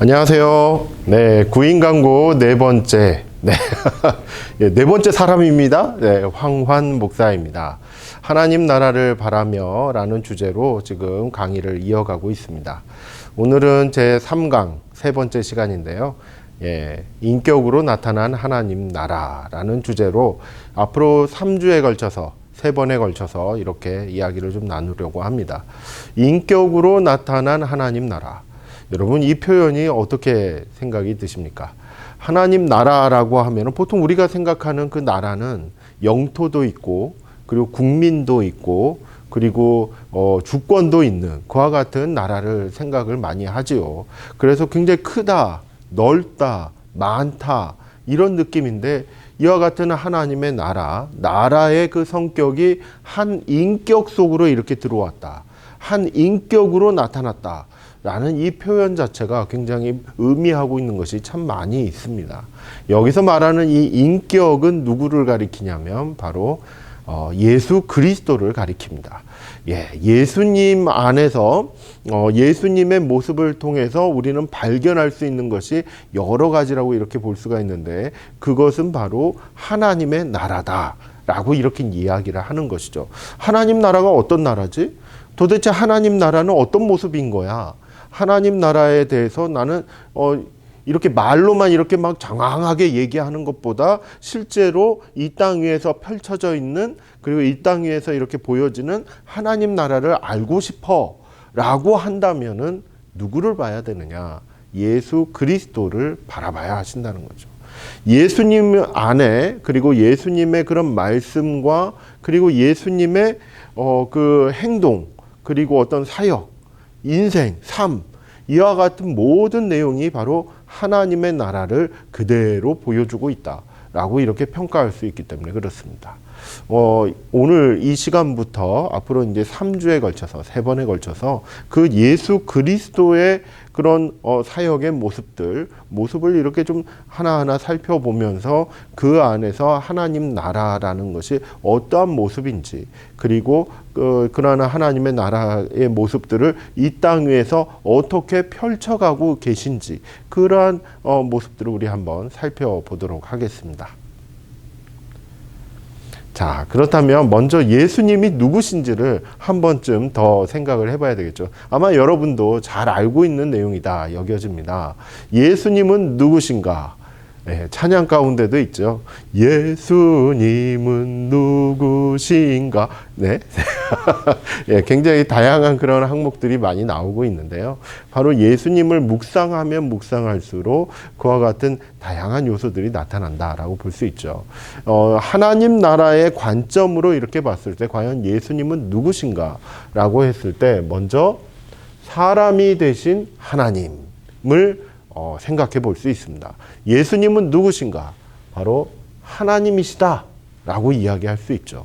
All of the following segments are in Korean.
안녕하세요. 네, 구인광고 네 번째, 네 번째 사람입니다. 네, 황환 목사입니다. 하나님 나라를 바라며 라는 주제로 지금 강의를 이어가고 있습니다. 오늘은 제 3강 세 번째 시간인데요. 인격으로 나타난 하나님 나라라는 주제로 앞으로 3주에 걸쳐서 세 번에 걸쳐서 이렇게 이야기를 좀 나누려고 합니다. 인격으로 나타난 하나님 나라. 여러분, 이 표현이 어떻게 생각이 드십니까? 하나님 나라라고 하면 보통 우리가 생각하는 그 나라는 영토도 있고, 그리고 국민도 있고, 그리고 주권도 있는 그와 같은 나라를 생각을 많이 하지요. 그래서 굉장히 크다, 넓다, 많다 이런 느낌인데, 이와 같은 하나님의 나라의 그 성격이 한 인격 속으로 이렇게 들어왔다. 한 인격으로 나타났다. 라는 이 표현 자체가 굉장히 의미하고 있는 것이 참 많이 있습니다. 여기서 말하는 이 인격은 누구를 가리키냐면 바로 예수 그리스도를 가리킵니다. 예수님 안에서 예수님의 모습을 통해서 우리는 발견할 수 있는 것이 여러 가지라고 이렇게 볼 수가 있는데, 그것은 바로 하나님의 나라다 라고 이렇게 이야기를 하는 것이죠. 하나님 나라가 어떤 나라지? 도대체 하나님 나라는 어떤 모습인 거야? 하나님 나라에 대해서 나는 이렇게 말로만 이렇게 막 장황하게 얘기하는 것보다 실제로 이 땅 위에서 펼쳐져 있는, 그리고 이 땅 위에서 이렇게 보여지는 하나님 나라를 알고 싶어 라고 한다면은 누구를 봐야 되느냐? 예수 그리스도를 바라봐야 하신다는 거죠. 예수님 안에, 그리고 예수님의 그런 말씀과, 그리고 예수님의 그 행동, 그리고 어떤 사역, 인생, 삶, 이와 같은 모든 내용이 바로 하나님의 나라를 그대로 보여주고 있다라고 이렇게 평가할 수 있기 때문에 그렇습니다. 오늘 이 시간부터 앞으로 이제 3주에 걸쳐서, 세 번에 걸쳐서 그 예수 그리스도의 그런 사역의 모습을 이렇게 좀 하나하나 살펴보면서 그 안에서 하나님 나라라는 것이 어떠한 모습인지, 그리고 그러한 하나님의 나라의 모습들을 이 땅 위에서 어떻게 펼쳐가고 계신지, 그러한 모습들을 우리 한번 살펴보도록 하겠습니다. 자, 그렇다면 먼저 예수님이 누구신지를 한 번쯤 더 생각을 해봐야 되겠죠. 아마 여러분도 잘 알고 있는 내용이다 여겨집니다. 예수님은 누구신가? 찬양 가운데도 있죠. 예수님은 누구신가? 네. 굉장히 다양한 그런 항목들이 많이 나오고 있는데요. 바로 예수님을 묵상하면 묵상할수록 그와 같은 다양한 요소들이 나타난다라고 볼 수 있죠. 하나님 나라의 관점으로 이렇게 봤을 때 과연 예수님은 누구신가라고 했을 때 먼저 사람이 되신 하나님을 생각해 볼 수 있습니다. 예수님은 누구신가? 바로 하나님이시다 라고 이야기할 수 있죠.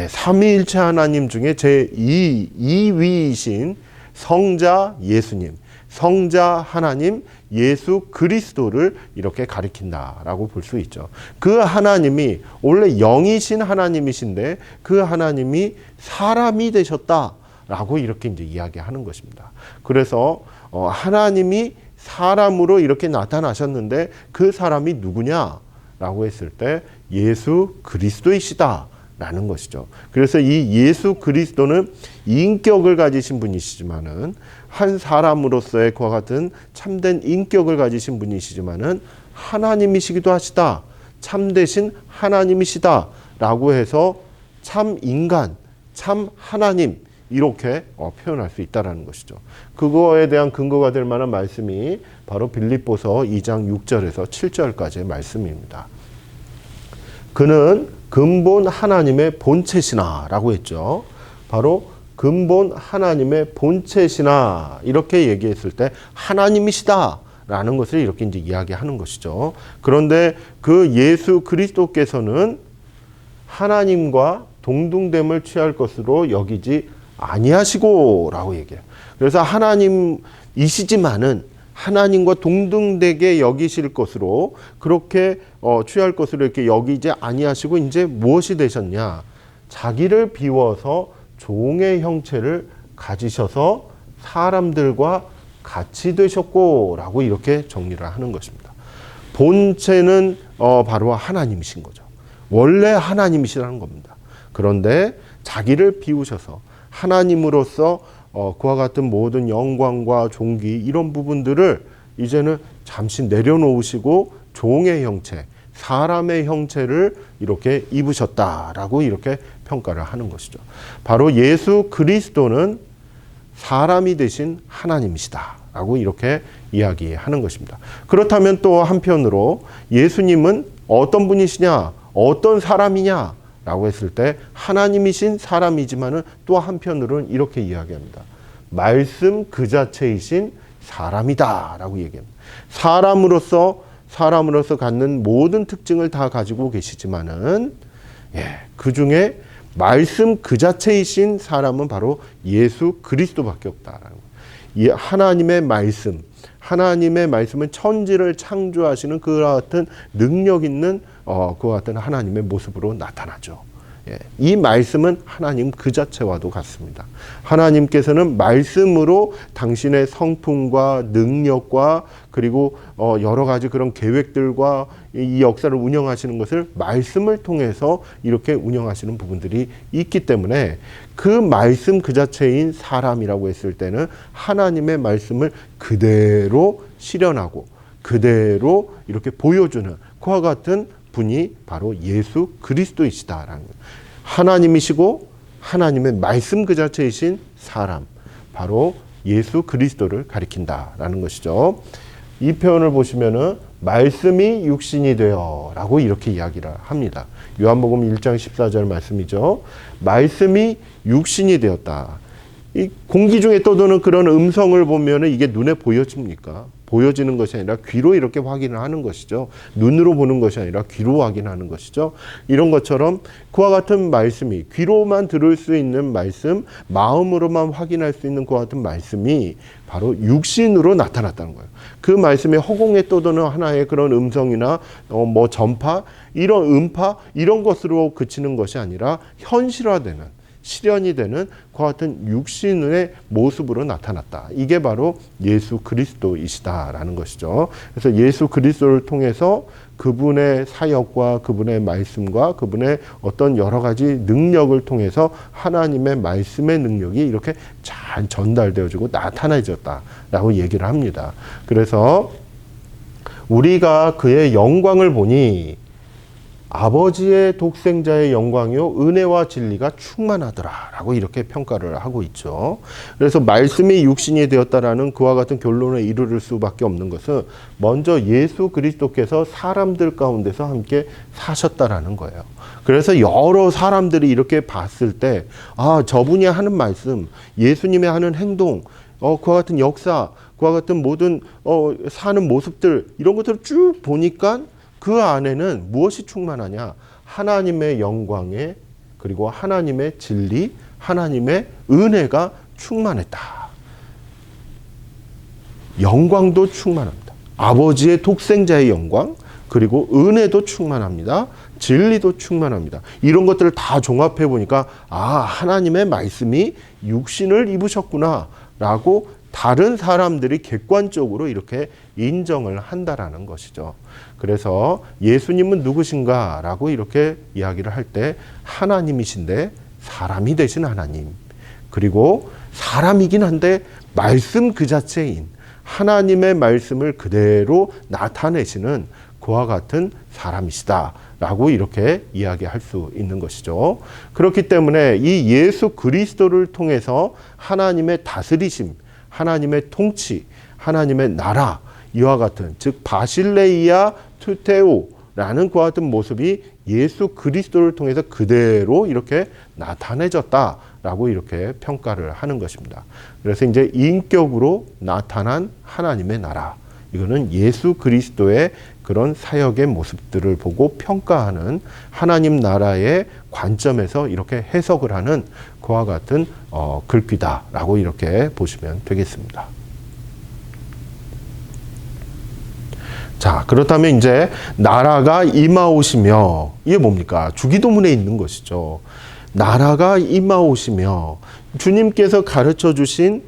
삼위일체 하나님 중에 제2위이신 성자 예수님, 성자 하나님 예수 그리스도를 이렇게 가리킨다라고 볼 수 있죠. 그 하나님이 원래 영이신 하나님이신데 그 하나님이 사람이 되셨다라고 이렇게 이제 이야기하는 것입니다. 그래서 하나님이 사람으로 이렇게 나타나셨는데 그 사람이 누구냐라고 했을 때 예수 그리스도이시다라는 것이죠. 그래서 이 예수 그리스도는 인격을 가지신 분이시지만은, 한 사람으로서의 그와 같은 참된 인격을 가지신 분이시지만은 하나님이시기도 하시다, 참되신 하나님이시다라고 해서 참 인간, 참 하나님, 이렇게 표현할 수 있다는 것이죠. 그거에 대한 근거가 될 만한 말씀이 바로 빌립보서 2장 6절에서 7절까지의 말씀입니다. 그는 근본 하나님의 본체시나 라고 했죠. 바로 근본 하나님의 본체시나 이렇게 얘기했을 때 하나님이시다 라는 것을 이렇게 이제 이야기하는 것이죠. 그런데 그 예수 그리스도께서는 하나님과 동등됨을 취할 것으로 여기지 아니하시고 라고 얘기해요. 그래서 하나님이시지만은 하나님과 동등되게 여기실 것으로, 그렇게 취할 것으로 이렇게 여기지 아니하시고 이제 무엇이 되셨냐? 자기를 비워서 종의 형체를 가지셔서 사람들과 같이 되셨고 라고 이렇게 정리를 하는 것입니다. 본체는 바로 하나님이신 거죠. 원래 하나님이시라는 겁니다. 그런데 자기를 비우셔서 하나님으로서 그와 같은 모든 영광과 존귀 이런 부분들을 이제는 잠시 내려놓으시고 종의 형체, 사람의 형체를 이렇게 입으셨다라고 이렇게 평가를 하는 것이죠. 바로 예수 그리스도는 사람이 되신 하나님이시다라고 이렇게 이야기하는 것입니다. 그렇다면 또 한편으로 예수님은 어떤 분이시냐, 어떤 사람이냐라고 했을 때 하나님이신 사람이지만은 또 한편으로는 이렇게 이야기합니다. 말씀 그 자체이신 사람이다라고 얘기합니다. 사람으로서 갖는 모든 특징을 다 가지고 계시지만은 그 중에 말씀 그 자체이신 사람은 바로 예수 그리스도밖에 없다라는 거예요. 하나님의 말씀은 천지를 창조하시는 그와 같은 능력 있는 그와 같은 하나님의 모습으로 나타나죠. 이 말씀은 하나님 그 자체와도 같습니다. 하나님께서는 말씀으로 당신의 성품과 능력과 그리고 여러 가지 그런 계획들과 이 역사를 운영하시는 것을 말씀을 통해서 이렇게 운영하시는 부분들이 있기 때문에 그 말씀 그 자체인 사람이라고 했을 때는 하나님의 말씀을 그대로 실현하고 그대로 이렇게 보여주는 그와 같은 분이 바로 예수 그리스도이시다라는 거예요. 하나님이시고 하나님의 말씀 그 자체이신 사람, 바로 예수 그리스도를 가리킨다라는 것이죠. 이 표현을 보시면은 말씀이 육신이 되어라고 이렇게 이야기를 합니다. 요한복음 1장 14절 말씀이죠. 말씀이 육신이 되었다. 이 공기 중에 떠도는 그런 음성을 보면은 이게 눈에 보여집니까? 보여지는 것이 아니라 귀로 이렇게 확인을 하는 것이죠. 눈으로 보는 것이 아니라 귀로 확인하는 것이죠. 이런 것처럼 그와 같은 말씀이 귀로만 들을 수 있는 말씀, 마음으로만 확인할 수 있는 그와 같은 말씀이 바로 육신으로 나타났다는 거예요. 그 말씀이 허공에 떠도는 하나의 그런 음성이나 전파, 이런 음파, 이런 것으로 그치는 것이 아니라 현실화되는, 실현이 되는 그와 같은 육신의 모습으로 나타났다. 이게 바로 예수 그리스도이시다라는 것이죠. 그래서 예수 그리스도를 통해서 그분의 사역과 그분의 말씀과 그분의 어떤 여러 가지 능력을 통해서 하나님의 말씀의 능력이 이렇게 잘 전달되어지고 나타나졌다라고 얘기를 합니다. 그래서 우리가 그의 영광을 보니 아버지의 독생자의 영광이요 은혜와 진리가 충만하더라라고 이렇게 평가를 하고 있죠. 그래서 말씀이 육신이 되었다라는 그와 같은 결론에 이르를 수밖에 없는 것은 먼저 예수 그리스도께서 사람들 가운데서 함께 사셨다라는 거예요. 그래서 여러 사람들이 이렇게 봤을 때 저분이 하는 말씀, 예수님의 하는 행동, 그와 같은 역사, 그와 같은 모든 사는 모습들 이런 것들을 쭉 보니까 그 안에는 무엇이 충만하냐? 하나님의 영광에 그리고 하나님의 진리, 하나님의 은혜가 충만했다. 영광도 충만합니다. 아버지의 독생자의 영광, 그리고 은혜도 충만합니다. 진리도 충만합니다. 이런 것들을 다 종합해 보니까 하나님의 말씀이 육신을 입으셨구나 라고 다른 사람들이 객관적으로 이렇게 인정을 한다라는 것이죠. 그래서 예수님은 누구신가 라고 이렇게 이야기를 할 때 하나님이신데 사람이 되신 하나님, 그리고 사람이긴 한데 말씀 그 자체인 하나님의 말씀을 그대로 나타내시는 그와 같은 사람이시다 라고 이렇게 이야기할 수 있는 것이죠. 그렇기 때문에 이 예수 그리스도를 통해서 하나님의 다스리심, 하나님의 통치, 하나님의 나라, 이와 같은 즉 바실레이아 투테오라는 그와 같은 모습이 예수 그리스도를 통해서 그대로 이렇게 나타내졌다라고 이렇게 평가를 하는 것입니다. 그래서 이제 인격으로 나타난 하나님의 나라, 이거는 예수 그리스도의 그런 사역의 모습들을 보고 평가하는 하나님 나라의 관점에서 이렇게 해석을 하는 그와 같은 글귀다라고 이렇게 보시면 되겠습니다. 자, 그렇다면 이제 나라가 임하오시며, 이게 뭡니까? 주기도문에 있는 것이죠. 나라가 임하오시며 주님께서 가르쳐 주신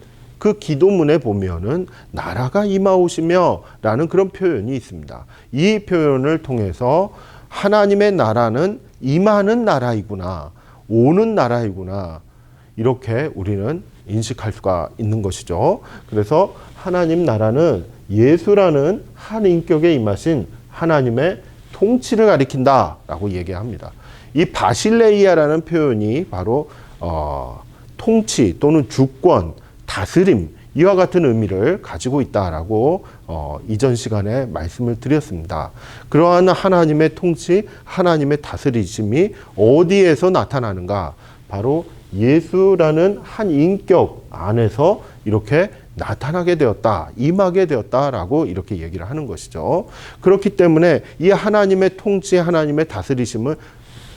그 기도문에 보면은 나라가 임하오시며 라는 그런 표현이 있습니다. 이 표현을 통해서 하나님의 나라는 임하는 나라이구나, 오는 나라이구나, 이렇게 우리는 인식할 수가 있는 것이죠. 그래서 하나님 나라는 예수라는 한 인격에 임하신 하나님의 통치를 가리킨다라고 얘기합니다. 이 바실레이아라는 표현이 바로 통치 또는 주권, 다스림, 이와 같은 의미를 가지고 있다라고 이전 시간에 말씀을 드렸습니다. 그러한 하나님의 통치, 하나님의 다스리심이 어디에서 나타나는가? 바로 예수라는 한 인격 안에서 이렇게 나타나게 되었다, 임하게 되었다라고 이렇게 얘기를 하는 것이죠. 그렇기 때문에 이 하나님의 통치, 하나님의 다스리심은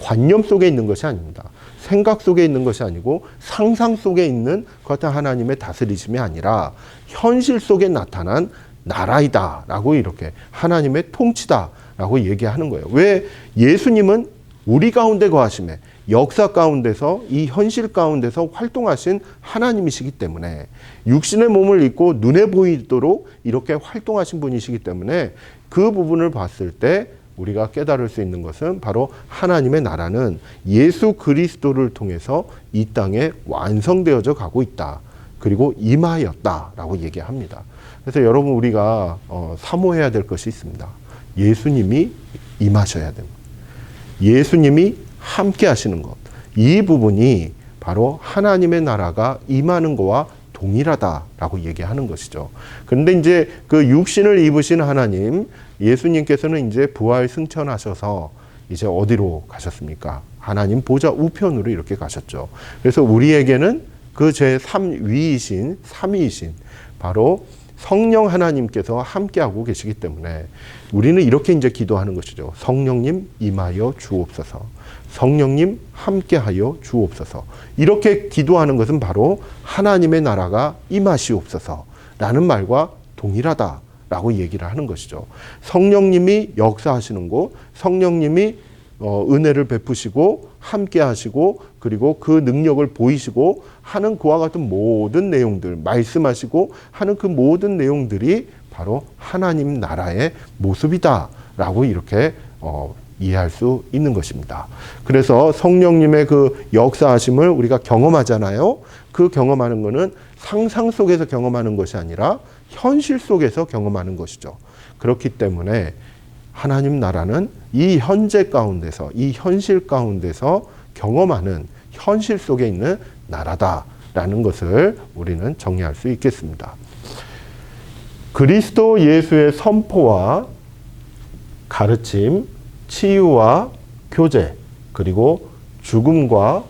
관념 속에 있는 것이 아닙니다. 생각 속에 있는 것이 아니고 상상 속에 있는 그 같은 하나님의 다스리심이 아니라 현실 속에 나타난 나라이다라고 이렇게 하나님의 통치다라고 얘기하는 거예요. 왜? 예수님은 우리 가운데 거하심에 역사 가운데서 이 현실 가운데서 활동하신 하나님이시기 때문에 육신의 몸을 입고 눈에 보이도록 이렇게 활동하신 분이시기 때문에 그 부분을 봤을 때 우리가 깨달을 수 있는 것은 바로 하나님의 나라는 예수 그리스도를 통해서 이 땅에 완성되어져 가고 있다. 그리고 임하였다라고 얘기합니다. 그래서 여러분 우리가 사모해야 될 것이 있습니다. 예수님이 임하셔야 됩니다. 예수님이 함께 하시는 것. 이 부분이 바로 하나님의 나라가 임하는 것과 동일하다라고 얘기하는 것이죠. 그런데 이제 그 육신을 입으신 하나님, 예수님께서는 이제 부활 승천하셔서 이제 어디로 가셨습니까? 하나님 보좌 우편으로 이렇게 가셨죠. 그래서 우리에게는 그 제3위이신, 삼위이신 바로 성령 하나님께서 함께하고 계시기 때문에 우리는 이렇게 이제 기도하는 것이죠. 성령님 임하여 주옵소서. 성령님 함께하여 주옵소서. 이렇게 기도하는 것은 바로 하나님의 나라가 임하시옵소서라는 말과 동일하다라고 얘기를 하는 것이죠. 성령님이 역사하시는 곳, 성령님이 은혜를 베푸시고 함께 하시고 그리고 그 능력을 보이시고 하는 그와 같은 모든 내용들, 말씀하시고 하는 그 모든 내용들이 바로 하나님 나라의 모습이다라고 이렇게 이해할 수 있는 것입니다. 그래서 성령님의 그 역사하심을 우리가 경험하잖아요. 그 경험하는 것은 상상 속에서 경험하는 것이 아니라 현실 속에서 경험하는 것이죠. 그렇기 때문에 하나님 나라는 이 현재 가운데서, 이 현실 가운데서 경험하는 현실 속에 있는 나라다라는 것을 우리는 정리할 수 있겠습니다. 그리스도 예수의 선포와 가르침, 치유와 교제, 그리고 죽음과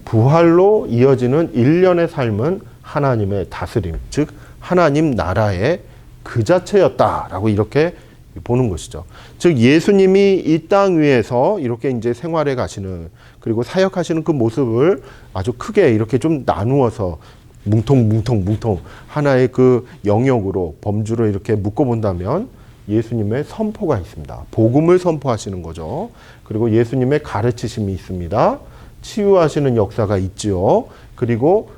부활로 이어지는 일련의 삶은 하나님의 다스림, 즉 하나님 나라의 그 자체였다라고 이렇게 보는 것이죠. 즉 예수님이 이 땅 위에서 이렇게 이제 생활해 가시는 그리고 사역하시는 그 모습을 아주 크게 이렇게 좀 나누어서 뭉텅 하나의 그 영역으로 범주로 이렇게 묶어 본다면 예수님의 선포가 있습니다. 복음을 선포하시는 거죠. 그리고 예수님의 가르치심이 있습니다. 치유하시는 역사가 있지요. 그리고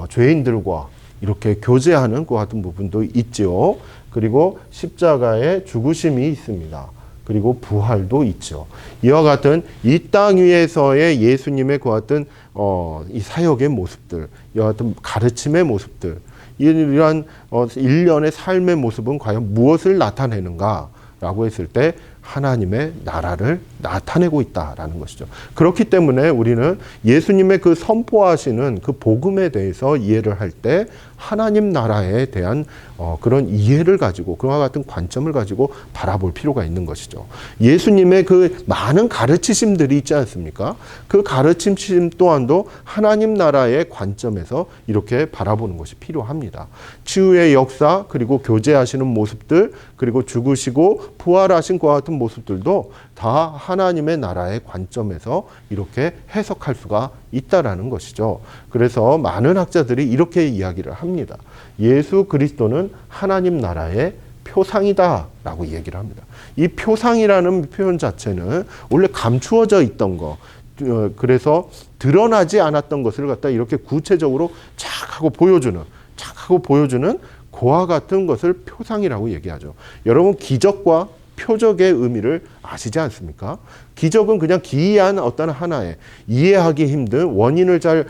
죄인들과 이렇게 교제하는 그 같은 부분도 있지요. 그리고 십자가의 죽으심이 있습니다. 그리고 부활도 있죠. 이와 같은 이 땅 위에서의 예수님의 그 같은 이 사역의 모습들, 이와 같은 가르침의 모습들, 이러한 일련의 삶의 모습은 과연 무엇을 나타내는가라고 했을 때 하나님의 나라를 나타내고 있다라는 것이죠. 그렇기 때문에 우리는 예수님의 그 선포하시는 그 복음에 대해서 이해를 할 때 하나님 나라에 대한 그런 이해를 가지고 그와 같은 관점을 가지고 바라볼 필요가 있는 것이죠. 예수님의 그 많은 가르치심들이 있지 않습니까? 그 가르치심 또한도 하나님 나라의 관점에서 이렇게 바라보는 것이 필요합니다. 치유의 역사, 그리고 교제하시는 모습들, 그리고 죽으시고 부활하신 그와 같은 모습들도 다 하나님의 나라의 관점에서 이렇게 해석할 수가 있다라는 것이죠. 그래서 많은 학자들이 이렇게 이야기를 합니다. 예수 그리스도는 하나님 나라의 표상이다라고 얘기를 합니다. 이 표상이라는 표현 자체는 원래 감추어져 있던 거, 그래서 드러나지 않았던 것을 갖다 이렇게 구체적으로 착 하고 보여주는, 착 하고 보여주는 그와 같은 것을 표상이라고 얘기하죠. 여러분 기적과 표적의 의미를 아시지 않습니까? 기적은 그냥 기이한 어떤 하나의 이해하기 힘든 원인을 잘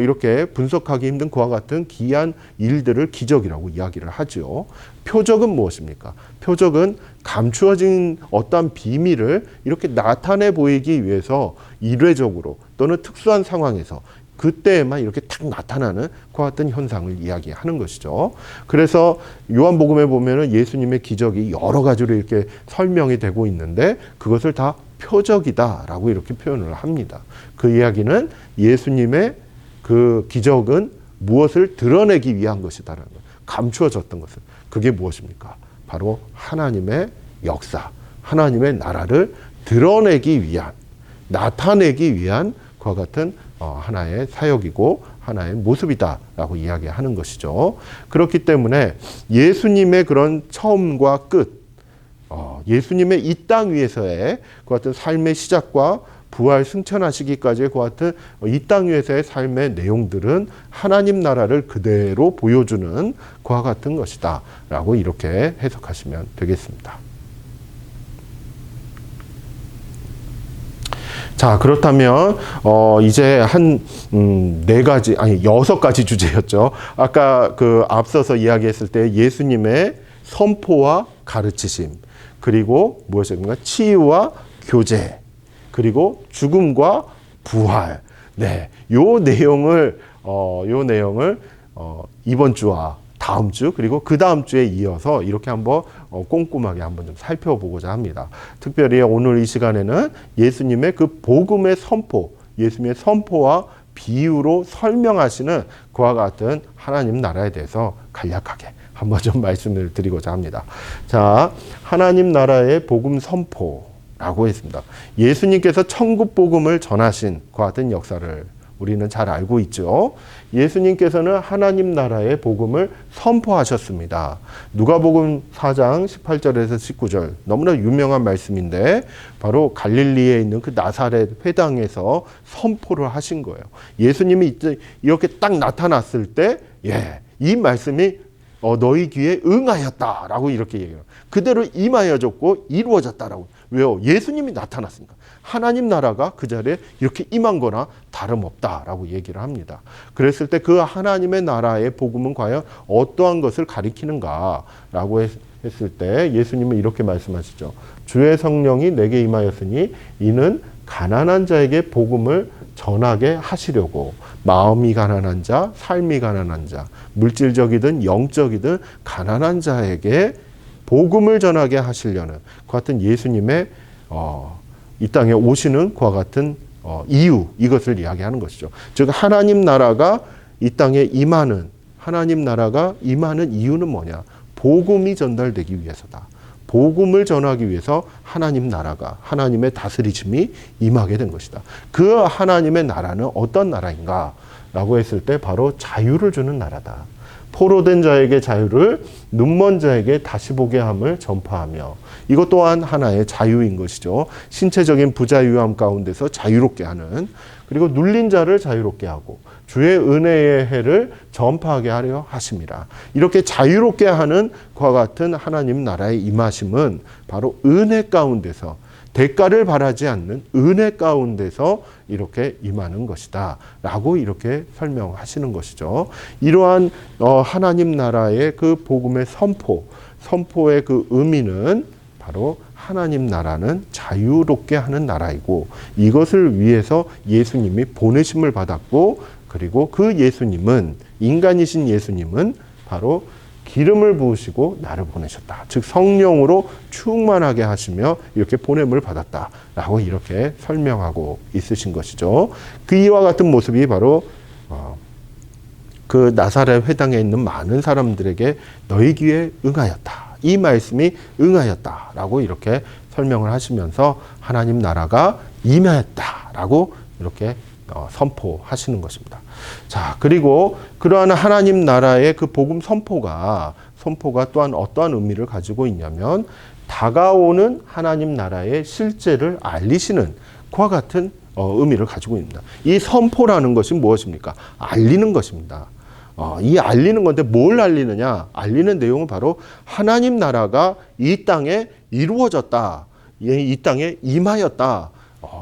이렇게 분석하기 힘든 그와 같은 기이한 일들을 기적이라고 이야기를 하죠. 표적은 무엇입니까? 표적은 감추어진 어떤 비밀을 이렇게 나타내 보이기 위해서 이례적으로 또는 특수한 상황에서 그때에만 이렇게 탁 나타나는 그와 같은 현상을 이야기하는 것이죠. 그래서 요한복음에 보면은 예수님의 기적이 여러 가지로 이렇게 설명이 되고 있는데 그것을 다 표적이다라고 이렇게 표현을 합니다. 그 이야기는 예수님의 그 기적은 무엇을 드러내기 위한 것이다라는 것. 감추어졌던 것은 그게 무엇입니까? 바로 하나님의 역사, 하나님의 나라를 드러내기 위한, 나타내기 위한 그와 같은 하나의 사역이고 하나의 모습이다라고 이야기하는 것이죠. 그렇기 때문에 예수님의 그런 처음과 끝, 예수님의 이 땅 위에서의 그 같은 삶의 시작과 부활 승천하시기까지의 그 같은 이 땅 위에서의 삶의 내용들은 하나님 나라를 그대로 보여주는 그와 같은 것이다 라고 이렇게 해석하시면 되겠습니다. 자, 그렇다면 이제 한 6가지 주제였죠. 아까 그 앞서서 이야기했을 때 예수님의 선포와 가르치심, 그리고 무엇입니까? 치유와 교제, 그리고 죽음과 부활. 네, 요 내용을 이번 주와 다음 주 그리고 그 다음 주에 이어서 이렇게 한번 꼼꼼하게 한번 좀 살펴보고자 합니다. 특별히 오늘 이 시간에는 예수님의 그 복음의 선포, 예수님의 선포와 비유로 설명하시는 그와 같은 하나님 나라에 대해서 간략하게 한번 좀 말씀을 드리고자 합니다. 자, 하나님 나라의 복음 선포라고 했습니다. 예수님께서 천국 복음을 전하신 그와 같은 역사를 우리는 잘 알고 있죠. 예수님께서는 하나님 나라의 복음을 선포하셨습니다. 누가복음 4장 18절에서 19절 너무나 유명한 말씀인데 바로 갈릴리에 있는 그 나사렛 회당에서 선포를 하신 거예요. 예수님이 이렇게 딱 나타났을 때 이 말씀이 너희 귀에 응하였다라고 이렇게 얘기해요. 그대로 임하여졌고 이루어졌다라고. 왜요? 예수님이 나타났으니까. 하나님 나라가 그 자리에 이렇게 임한 거나 다름없다라고 얘기를 합니다. 그랬을 때 그 하나님의 나라의 복음은 과연 어떠한 것을 가리키는가라고 했을 때 예수님은 이렇게 말씀하시죠. 주의 성령이 내게 임하였으니 이는 가난한 자에게 복음을 전하게 하시려고 마음이 가난한 자, 삶이 가난한 자, 물질적이든 영적이든 가난한 자에게 복음을 전하게 하시려는 그 같은 예수님의 이 땅에 오시는 그와 같은 이유, 이것을 이야기하는 것이죠. 즉 하나님 나라가 이 땅에 임하는, 하나님 나라가 임하는 이유는 뭐냐? 복음이 전달되기 위해서다. 복음을 전하기 위해서 하나님 나라가, 하나님의 다스리심이 임하게 된 것이다. 그 하나님의 나라는 어떤 나라인가? 라고 했을 때 바로 자유를 주는 나라다. 포로된 자에게 자유를, 눈먼 자에게 다시 보게 함을 전파하며, 이것 또한 하나의 자유인 것이죠. 신체적인 부자유함 가운데서 자유롭게 하는, 그리고 눌린 자를 자유롭게 하고 주의 은혜의 해를 전파하게 하려 하심이라. 이렇게 자유롭게 하는 그와 같은 하나님 나라의 임하심은 바로 은혜 가운데서, 대가를 바라지 않는 은혜 가운데서 이렇게 임하는 것이다 라고 이렇게 설명하시는 것이죠. 이러한 하나님 나라의 그 복음의 선포의 그 의미는 바로 하나님 나라는 자유롭게 하는 나라이고, 이것을 위해서 예수님이 보내심을 받았고, 그리고 그 예수님은, 인간이신 예수님은 바로 기름을 부으시고 나를 보내셨다. 즉 성령으로 충만하게 하시며 이렇게 보냄을 받았다라고 이렇게 설명하고 있으신 것이죠. 그 이와 같은 모습이 바로 그 나사렛 회당에 있는 많은 사람들에게 너희 귀에 응하였다. 이 말씀이 응하였다라고 이렇게 설명을 하시면서 하나님 나라가 임하였다라고 이렇게 선포하시는 것입니다. 자, 그리고 그러한 하나님 나라의 그 복음 선포가 또한 어떠한 의미를 가지고 있냐면 다가오는 하나님 나라의 실제를 알리시는 그와 같은 의미를 가지고 있습니다. 이 선포라는 것이 무엇입니까? 알리는 것입니다. 이 알리는 건데 뭘 알리느냐? 알리는 내용은 바로 하나님 나라가 이 땅에 이루어졌다. 이 땅에 임하였다.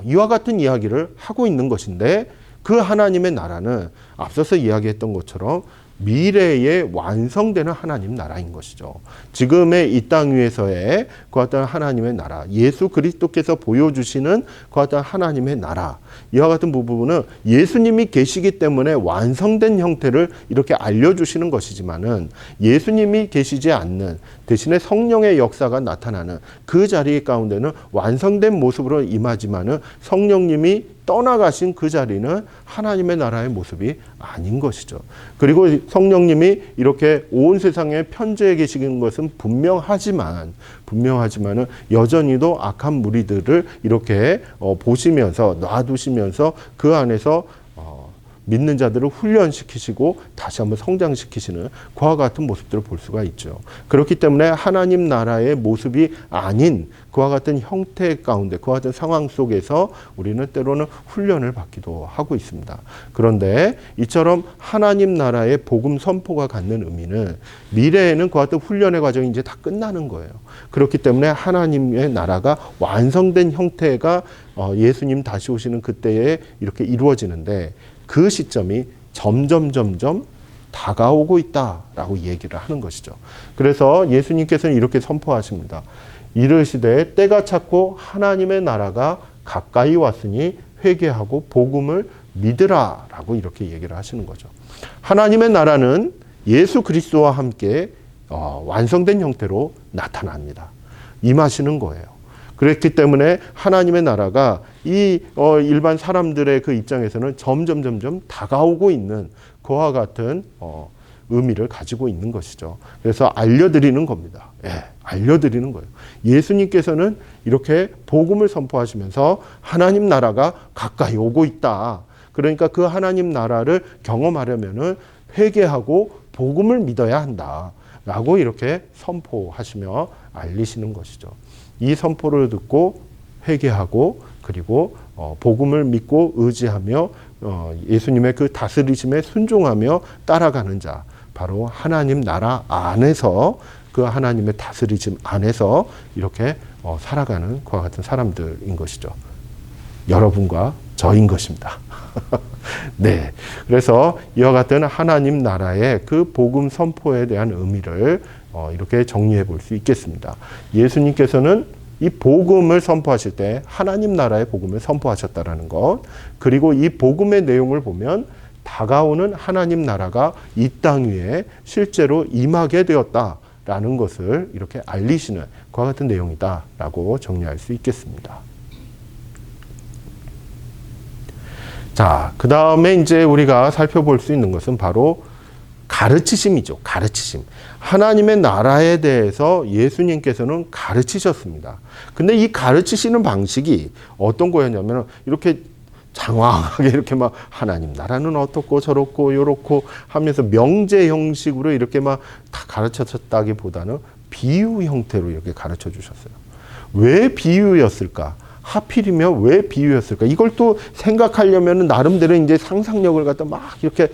이와 같은 이야기를 하고 있는 것인데 그 하나님의 나라는 앞서서 이야기했던 것처럼 미래에 완성되는 하나님 나라인 것이죠. 지금의 이 땅 위에서의 그 어떤 하나님의 나라, 예수 그리스도께서 보여주시는 그 어떤 하나님의 나라, 이와 같은 부분은 예수님이 계시기 때문에 완성된 형태를 이렇게 알려주시는 것이지만은 예수님이 계시지 않는 대신에 성령의 역사가 나타나는 그 자리 가운데는 완성된 모습으로 임하지만은 성령님이 떠나가신 그 자리는 하나님의 나라의 모습이 아닌 것이죠. 그리고 성령님이 이렇게 온 세상에 편재해 계시는 것은 분명하지만은 여전히도 악한 무리들을 이렇게 보시면서 놔두시면서 그 안에서 믿는 자들을 훈련시키시고 다시 한번 성장시키시는 그와 같은 모습들을 볼 수가 있죠. 그렇기 때문에 하나님 나라의 모습이 아닌 그와 같은 형태 가운데, 그와 같은 상황 속에서 우리는 때로는 훈련을 받기도 하고 있습니다. 그런데 이처럼 하나님 나라의 복음 선포가 갖는 의미는 미래에는 그와 같은 훈련의 과정이 이제 다 끝나는 거예요. 그렇기 때문에 하나님의 나라가 완성된 형태가 예수님 다시 오시는 그때에 이렇게 이루어지는데 그 시점이 점점 다가오고 있다라고 얘기를 하는 것이죠. 그래서 예수님께서는 이렇게 선포하십니다. 이르시되 때가 찼고 하나님의 나라가 가까이 왔으니 회개하고 복음을 믿으라라고 이렇게 얘기를 하시는 거죠. 하나님의 나라는 예수 그리스도와 함께 완성된 형태로 나타납니다. 임하시는 거예요. 그렇기 때문에 하나님의 나라가 이 일반 사람들의 그 입장에서는 점점 다가오고 있는 그와 같은 의미를 가지고 있는 것이죠. 그래서 알려드리는 겁니다. 알려드리는 거예요. 예수님께서는 이렇게 복음을 선포하시면서 하나님 나라가 가까이 오고 있다. 그러니까 그 하나님 나라를 경험하려면은 회개하고 복음을 믿어야 한다. 라고 이렇게 선포하시며 알리시는 것이죠. 이 선포를 듣고 회개하고 그리고 복음을 믿고 의지하며 예수님의 그 다스리심에 순종하며 따라가는 자, 바로 하나님 나라 안에서 그 하나님의 다스리심 안에서 이렇게 살아가는 그와 같은 사람들인 것이죠. 여러분과 저인 것입니다. 네. 그래서 이와 같은 하나님 나라의 그 복음 선포에 대한 의미를 이렇게 정리해 볼 수 있겠습니다. 예수님께서는 이 복음을 선포하실 때 하나님 나라의 복음을 선포하셨다라는 것, 그리고 이 복음의 내용을 보면 다가오는 하나님 나라가 이 땅 위에 실제로 임하게 되었다라는 것을 이렇게 알리시는 그와 같은 내용이다라고 정리할 수 있겠습니다. 자, 그 다음에 이제 우리가 살펴볼 수 있는 것은 바로 가르치심이죠. 가르치심. 하나님의 나라에 대해서 예수님께서는 가르치셨습니다. 근데 이 가르치시는 방식이 어떤 거였냐면 이렇게 장황하게 이렇게 막 하나님 나라는 어떻고 저렇고 요렇고 하면서 명제 형식으로 이렇게 막 다 가르쳤다기보다는 비유 형태로 이렇게 가르쳐 주셨어요. 왜 비유였을까? 하필이면 왜 비유였을까? 이걸 또 생각하려면 나름대로 이제 상상력을 갖다 막 이렇게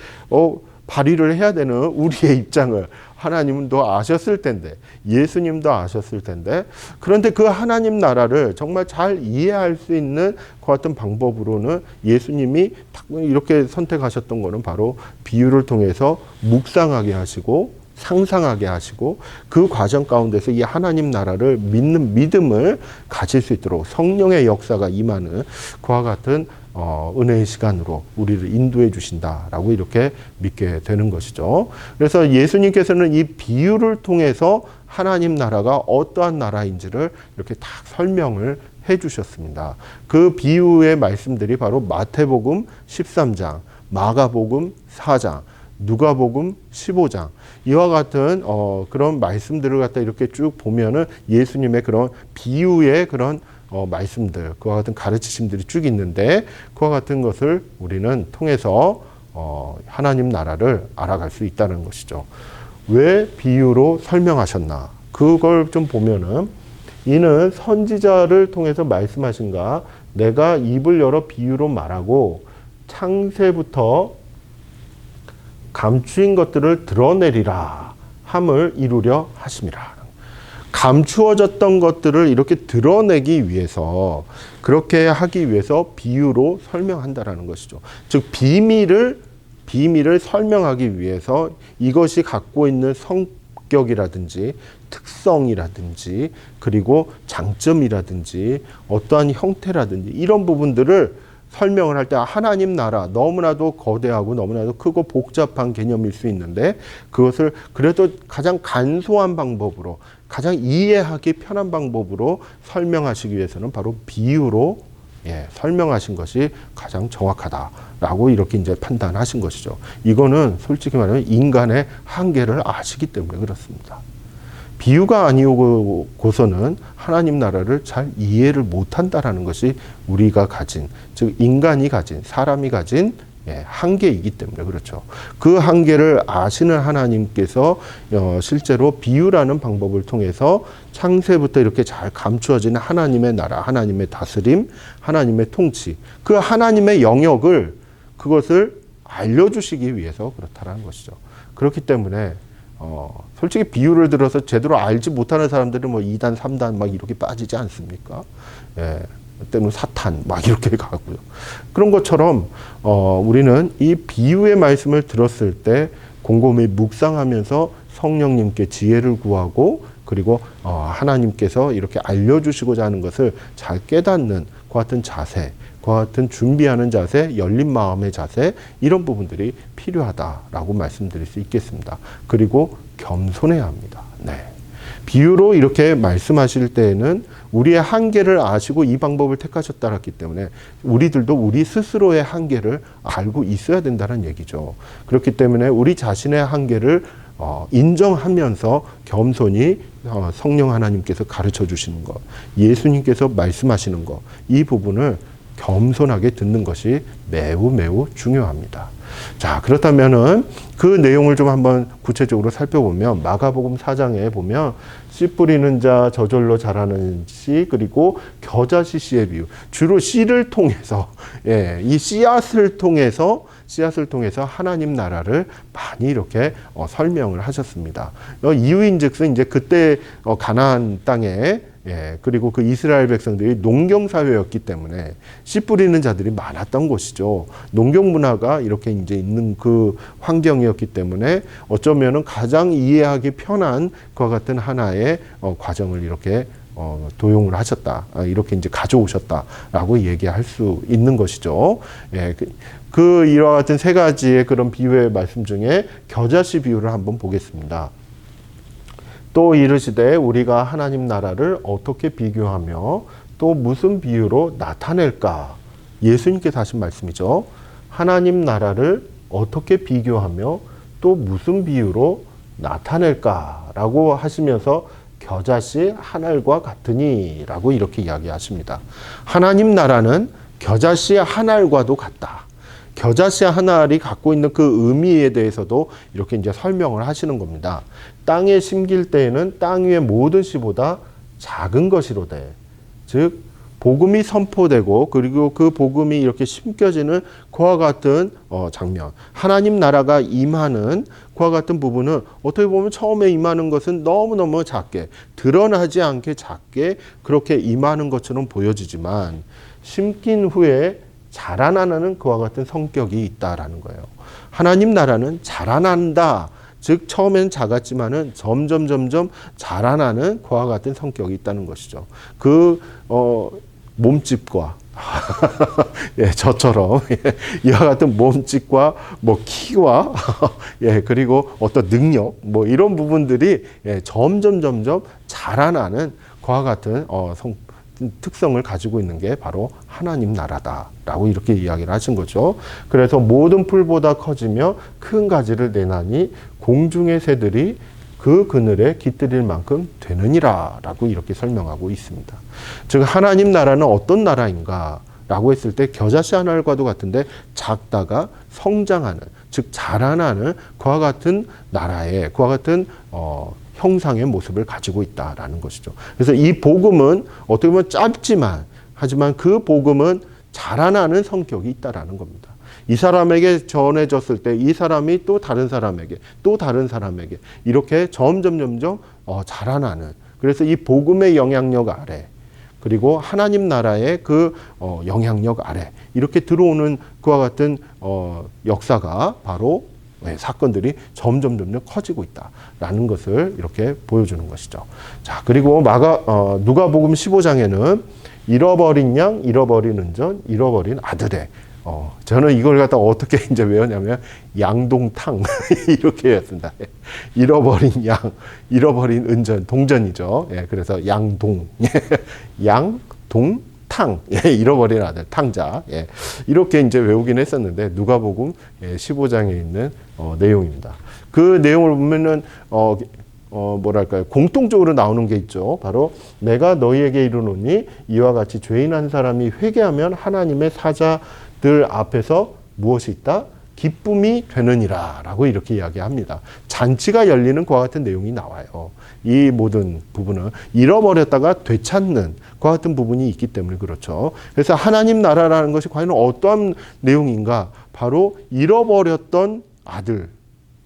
발휘를 해야 되는 우리의 입장을 하나님도 아셨을 텐데, 예수님도 아셨을 텐데, 그런데 그 하나님 나라를 정말 잘 이해할 수 있는 그 같은 방법으로는 예수님이 이렇게 선택하셨던 것은 바로 비유를 통해서 묵상하게 하시고 상상하게 하시고 그 과정 가운데서 이 하나님 나라를 믿는 믿음을 가질 수 있도록 성령의 역사가 임하는 그와 같은 은혜의 시간으로 우리를 인도해 주신다라고 이렇게 믿게 되는 것이죠. 그래서 예수님께서는 이 비유를 통해서 하나님 나라가 어떠한 나라인지를 이렇게 다 설명을 해 주셨습니다. 그 비유의 말씀들이 바로 마태복음 13장, 마가복음 4장, 누가복음 15장, 이와 같은 그런 말씀들을 갖다 이렇게 쭉 보면은 예수님의 그런 비유의 그런 말씀들, 그와 같은 가르치심들이 쭉 있는데 그와 같은 것을 우리는 통해서 하나님 나라를 알아갈 수 있다는 것이죠. 왜 비유로 설명하셨나? 그걸 좀 보면은 이는 선지자를 통해서 말씀하신가? 내가 입을 열어 비유로 말하고 창세부터 감추인 것들을 드러내리라 함을 이루려 하심이라. 감추어졌던 것들을 이렇게 드러내기 위해서, 그렇게 하기 위해서 비유로 설명한다라는 것이죠. 즉 비밀을 설명하기 위해서 이것이 갖고 있는 성격이라든지 특성이라든지 그리고 장점이라든지 어떠한 형태라든지 이런 부분들을 설명을 할 때 하나님 나라, 너무나도 거대하고 너무나도 크고 복잡한 개념일 수 있는데 그것을 그래도 가장 간소한 방법으로, 가장 이해하기 편한 방법으로 설명하시기 위해서는 바로 비유로 설명하신 것이 가장 정확하다라고 이렇게 이제 판단하신 것이죠. 이거는 솔직히 말하면 인간의 한계를 아시기 때문에 그렇습니다. 비유가 아니고서는 하나님 나라를 잘 이해를 못한다라는 것이 우리가 가진, 즉 인간이 가진, 사람이 가진 한계이기 때문에 그렇죠. 그 한계를 아시는 하나님께서 실제로 비유라는 방법을 통해서 창세부터 이렇게 잘 감추어진 하나님의 나라, 하나님의 다스림, 하나님의 통치, 그 하나님의 영역을, 그것을 알려주시기 위해서 그렇다라는 것이죠. 그렇기 때문에 솔직히 비유를 들어서 제대로 알지 못하는 사람들은 뭐 2단, 3단 막 이렇게 빠지지 않습니까? 때는 사탄 막 이렇게 가고요. 그런 것처럼 우리는 이 비유의 말씀을 들었을 때 곰곰이 묵상하면서 성령님께 지혜를 구하고 그리고 하나님께서 이렇게 알려주시고자 하는 것을 잘 깨닫는 그 같은 자세, 그 같은 준비하는 자세, 열린 마음의 자세, 이런 부분들이 필요하다라고 말씀드릴 수 있겠습니다. 그리고 겸손해야 합니다. 네. 비유로 이렇게 말씀하실 때에는 우리의 한계를 아시고 이 방법을 택하셨다기 때문에 우리들도 우리 스스로의 한계를 알고 있어야 된다는 얘기죠. 그렇기 때문에 우리 자신의 한계를 인정하면서 겸손히 성령 하나님께서 가르쳐 주시는 것, 예수님께서 말씀하시는 것, 이 부분을 겸손하게 듣는 것이 매우 매우 중요합니다. 자, 그렇다면은 그 내용을 좀 한번 구체적으로 살펴보면 마가복음 4장에 보면 씨 뿌리는 자, 저절로 자라는 씨, 그리고 겨자씨 씨의 비유. 주로 씨를 통해서, 이 씨앗을 통해서 하나님 나라를 많이 이렇게 설명을 하셨습니다. 이유인즉슨 이제 그때 가나안 땅에 그리고 그 이스라엘 백성들이 농경 사회였기 때문에 씨 뿌리는 자들이 많았던 곳이죠. 농경 문화가 이렇게 이제 있는 그 환경이었기 때문에 어쩌면은 가장 이해하기 편한 그와 같은 하나의 과정을 이렇게 도용을 하셨다, 이렇게 이제 가져오셨다라고 얘기할 수 있는 것이죠. 이와 같은 세 가지의 그런 비유의 말씀 중에 겨자씨 비유를 한번 보겠습니다. 또 이르시되 우리가 하나님 나라를 어떻게 비교하며 또 무슨 비유로 나타낼까? 예수님께서 하신 말씀이죠. 하나님 나라를 어떻게 비교하며 또 무슨 비유로 나타낼까라고 하시면서 겨자씨 한 알과 같으니 라고 이렇게 이야기하십니다. 하나님 나라는 겨자씨 한 알과도 같다. 겨자씨 한 알이 갖고 있는 그 의미에 대해서도 이렇게 이제 설명을 하시는 겁니다. 땅에 심길 때에는 땅 위의 모든 씨보다 작은 것이로되, 즉 복음이 선포되고 그리고 그 복음이 이렇게 심겨지는 그와 같은 장면, 하나님 나라가 임하는 그와 같은 부분은 어떻게 보면 처음에 임하는 것은 너무너무 작게, 드러나지 않게 작게 그렇게 임하는 것처럼 보여지지만 심긴 후에 자라나는 그와 같은 성격이 있다라는 거예요. 하나님 나라는 자라난다. 즉 처음엔 작았지만은 점점 자라나는 그와 같은 성격이 있다는 것이죠. 몸집과 저처럼 이와 같은 몸집과 뭐 키와 그리고 어떤 능력 뭐 이런 부분들이 점점 자라나는 그와 같은 특성을 가지고 있는 게 바로 하나님 나라다라고 이렇게 이야기를 하신 거죠. 그래서 모든 풀보다 커지며 큰 가지를 내나니 공중의 새들이 그 그늘에 깃들일 만큼 되느니라 라고 이렇게 설명하고 있습니다. 즉 하나님 나라는 어떤 나라인가 라고 했을 때 겨자씨 한 알과도 같은데 작다가 성장하는, 즉 자라나는 그와 같은 나라의 그와 같은 형상의 모습을 가지고 있다라는 것이죠. 그래서 이 복음은 어떻게 보면 짧지만 하지만 그 복음은 자라나는 성격이 있다라는 겁니다. 이 사람에게 전해졌을 때 이 사람이 또 다른 사람에게 또 다른 사람에게 이렇게 점점 자라나는, 그래서 이 복음의 영향력 아래, 그리고 하나님 나라의 그 영향력 아래 이렇게 들어오는 그와 같은 역사가 바로 사건들이 점점 커지고 있다라는 것을 이렇게 보여주는 것이죠. 자, 그리고 누가복음 15장에는 잃어버린 양, 잃어버린 은전, 잃어버린 아들의, 저는 이걸 갖다 어떻게 이제 외웠냐면 양동탕 이렇게 외웠습니다. 잃어버린 양, 잃어버린 은전, 동전이죠. 예, 그래서 양동, 양동탕, 예, 잃어버린 아들, 탕자. 예, 이렇게 이제 외우긴 했었는데 누가복음 15장에 있는 내용입니다. 그 내용을 보면은 뭐랄까요, 공통적으로 나오는 게 있죠. 바로 내가 너희에게 이르노니 이와 같이 죄인 한 사람이 회개하면 하나님의 사자들 앞에서 무엇이 있다? 기쁨이 되느니라 라고 이렇게 이야기합니다. 잔치가 열리는 그와 같은 내용이 나와요. 이 모든 부분은 잃어버렸다가 되찾는 그와 같은 부분이 있기 때문에 그렇죠. 그래서 하나님 나라라는 것이 과연 어떠한 내용인가? 바로 잃어버렸던 아들,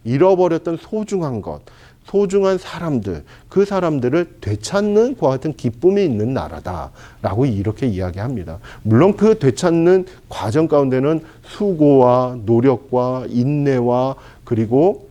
잃어버렸던 소중한 것, 소중한 사람들, 그 사람들을 되찾는 그와 같은 기쁨이 있는 나라다라고 이렇게 이야기합니다. 물론 그 되찾는 과정 가운데는 수고와 노력과 인내와 그리고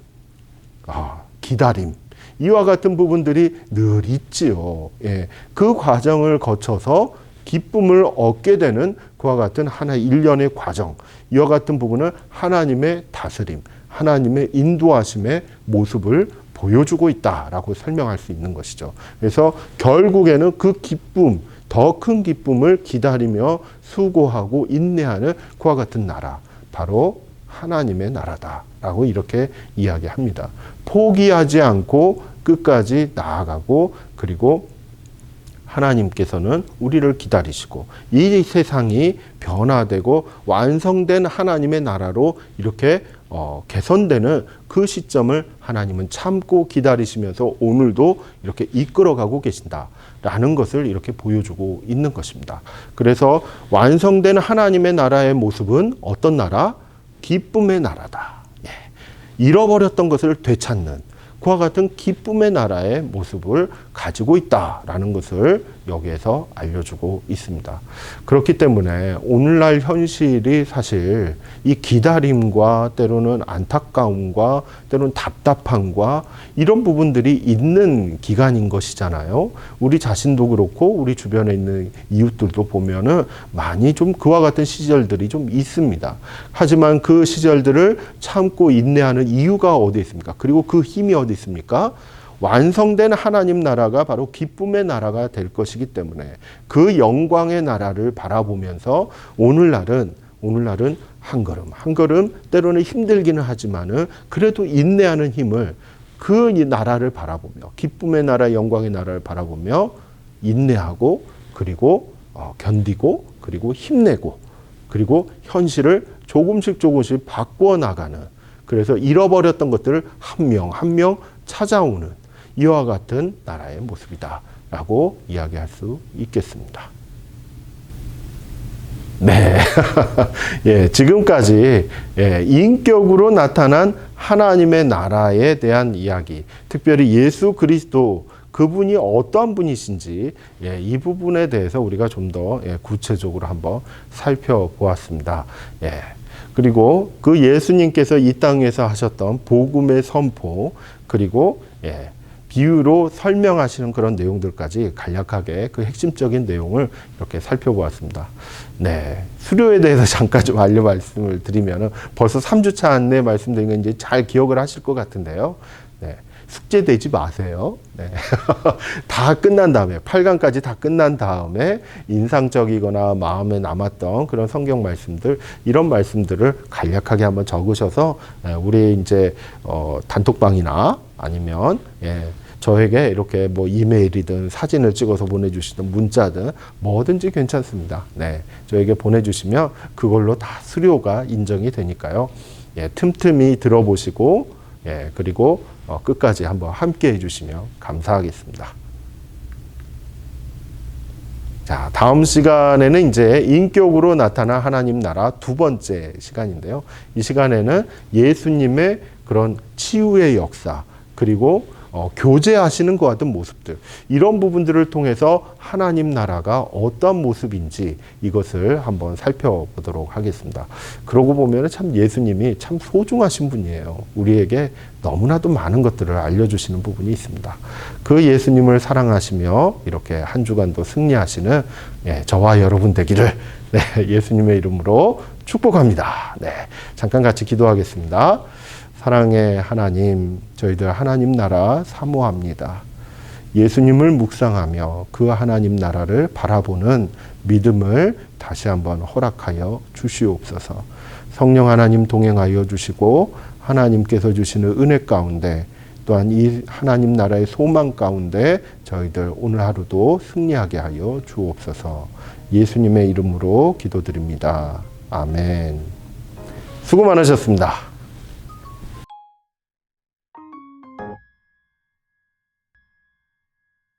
기다림, 이와 같은 부분들이 늘 있지요. 예, 그 과정을 거쳐서 기쁨을 얻게 되는 그와 같은 하나의 일련의 과정, 이와 같은 부분은 하나님의 다스림, 하나님의 인도하심의 모습을 보여주고 있다라고 설명할 수 있는 것이죠. 그래서 결국에는 그 기쁨, 더 큰 기쁨을 기다리며 수고하고 인내하는 그와 같은 나라, 바로 하나님의 나라다라고 이렇게 이야기합니다. 포기하지 않고 끝까지 나아가고, 그리고 하나님께서는 우리를 기다리시고 이 세상이 변화되고 완성된 하나님의 나라로 이렇게 개선되는 그 시점을 하나님은 참고 기다리시면서 오늘도 이렇게 이끌어가고 계신다라는 것을 이렇게 보여주고 있는 것입니다. 그래서 완성된 하나님의 나라의 모습은 어떤 나라? 기쁨의 나라다. 예. 잃어버렸던 것을 되찾는 그와 같은 기쁨의 나라의 모습을 가지고 있다라는 것을 여기에서 알려주고 있습니다. 그렇기 때문에 오늘날 현실이 사실 이 기다림과 때로는 안타까움과 때로는 답답함과 이런 부분들이 있는 기간인 것이잖아요. 우리 자신도 그렇고 우리 주변에 있는 이웃들도 보면은 많이 좀 그와 같은 시절들이 좀 있습니다. 하지만 그 시절들을 참고 인내하는 이유가 어디 있습니까? 그리고 그 힘이 어디 있습니까? 완성된 하나님 나라가 바로 기쁨의 나라가 될 것이기 때문에 그 영광의 나라를 바라보면서 오늘날은 한 걸음 때로는 힘들기는 하지만은 그래도 인내하는 힘을 그 나라를 바라보며 기쁨의 나라, 영광의 나라를 바라보며 인내하고 그리고 견디고 그리고 힘내고 그리고 현실을 조금씩 바꾸어 나가는, 그래서 잃어버렸던 것들을 한 명 한 명 찾아오는 이와 같은 나라의 모습이다라고 이야기할 수 있겠습니다. 네, 예, 지금까지 인격으로 나타난 하나님의 나라에 대한 이야기, 특별히 예수 그리스도 그분이 어떠한 분이신지 이 부분에 대해서 우리가 좀 더 구체적으로 한번 살펴보았습니다. 그리고 그 예수님께서 이 땅에서 하셨던 복음의 선포, 그리고 비유로 설명하시는 그런 내용들까지 간략하게 그 핵심적인 내용을 이렇게 살펴보았습니다. 네, 수료에 대해서 잠깐 좀 말씀을 드리면은 벌써 3주차 안내 말씀드린 건 이제 잘 기억을 하실 것 같은데요. 네, 숙제 내지 마세요. 네. 다 끝난 다음에 8강까지 다 끝난 다음에 인상적이거나 마음에 남았던 그런 성경 말씀들, 이런 말씀들을 간략하게 한번 적으셔서 우리 이제 단톡방이나 아니면 저에게 이렇게 뭐 이메일이든 사진을 찍어서 보내주시든 문자든 뭐든지 괜찮습니다. 네, 저에게 보내주시면 그걸로 다 수료가 인정이 되니까요. 틈틈이 들어보시고 그리고 끝까지 한번 함께 해주시면 감사하겠습니다. 자, 다음 시간에는 이제 인격으로 나타난 하나님 나라 두 번째 시간인데요. 이 시간에는 예수님의 그런 치유의 역사, 그리고 교제하시는 것 같은 모습들, 이런 부분들을 통해서 하나님 나라가 어떤 모습인지 이것을 한번 살펴보도록 하겠습니다. 그러고 보면 참 예수님이 참 소중하신 분이에요. 우리에게 너무나도 많은 것들을 알려주시는 부분이 있습니다. 그 예수님을 사랑하시며 이렇게 한 주간도 승리하시는 저와 여러분 되기를 예수님의 이름으로 축복합니다. 잠깐 같이 기도하겠습니다. 사랑의 하나님, 저희들 하나님 나라 사모합니다. 예수님을 묵상하며 그 하나님 나라를 바라보는 믿음을 다시 한번 허락하여 주시옵소서. 성령 하나님 동행하여 주시고 하나님께서 주시는 은혜 가운데 또한 이 하나님 나라의 소망 가운데 저희들 오늘 하루도 승리하게 하여 주옵소서. 예수님의 이름으로 기도드립니다. 아멘. 수고 많으셨습니다.